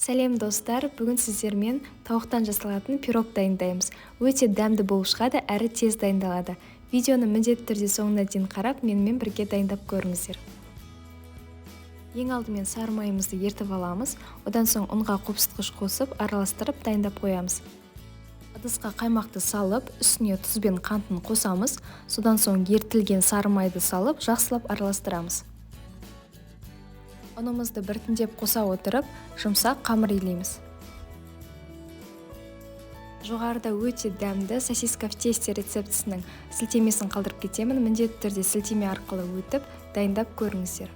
Сәлем достар, бүгін сіздермен тауықтан жасалатын пирог дайындаймыз. Өте дәмді болып шығады, әрі тез дайындалады. Видеоны міндетті түрде соңына дейін қарап, менімен бірге дайындап көріңіздер. Ең алдымен сары майымызды ертіп аламыз, одан соң ұнға қопсытқыш қосып, араластырып дайындап қоямыз. Ыдысқа қаймақты салып, үстіне тұз бен қантын қосамыз, содан соң ертілген сары майды салып, жақсылап араластырамыз. Ұнымызды біртіндеп қоса отырып, жұмсақ қамыр илейміз. Жоғарыда өте дәмді сосиска в тесте рецептісінің сілтемесін қалдырып кетемін. Міндетті түрде сілтеме арқылы өтіп, дайындап көріңіздер.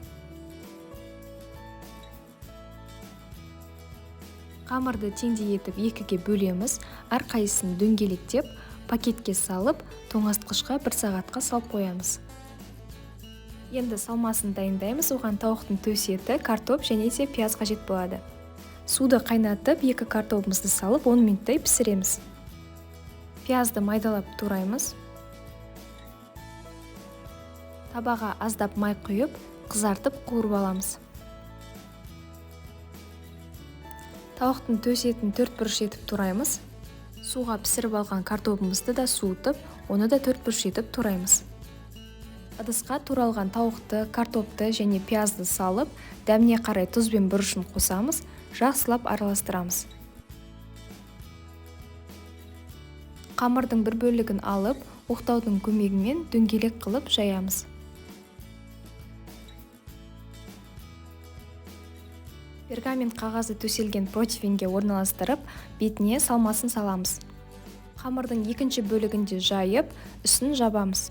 Қамырды теңдей етіп екіге бөлеміз, әрқайсысын дөңгелектеп, пакетке салып, тоңазытқышқа 1 сағатқа салып қоямыз. Енді салмасын дайындаймыз, оған тауықтың төс еті, картоп және де пияз қажет болады. Суды қайнатып, 2 картопымызды салып 10 минуттай пісіреміз. Пиязды майдалап тураймыз. Табаға аздап май құйып, қызартып қуырып аламыз. Тауықтың төс етін 4 бұрыш етіп тураймыз. Суға пісіріп алған картопымызды да суытып, оны да 4 бұрыш етіп тураймыз. Ыдысқа туралған тауықты, картопты және пиязды салып, дәміне қарай тұз бен бұрышын қосамыз, жақсылап араластырамыз. Қамырдың бір бөлігін алып, оқтаудың көмегімен дөңгелек қылып жаямыз. Пергамент қағазы төселген противеньге орналастырып, бетіне салмасын саламыз. Қамырдың екінші бөлігінде жайып, үстін жабамыз.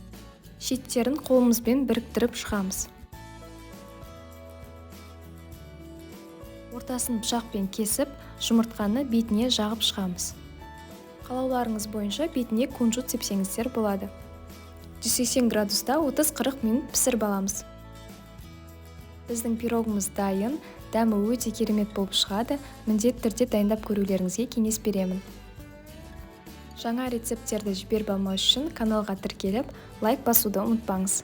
Шеттерін қолымызбен біріктіріп шығамыз. Ортасын пышақпен кесіп, жұмыртқаны бетіне жағып шығамыз. Қалауларыңыз бойынша бетіне кунжут сепсеңіздер болады. 180 градуста 30-40 минут пісіріп аламыз. Біздің пирогымыз дайын, дәмі өте керемет болып шығады. Міндетті түрде дайындап көрулеріңізге кеңес беремін. Жаңа рецепттерді жіберіп алмау үшін каналға тіркеліп, лайк басуды ұмытпаңыз.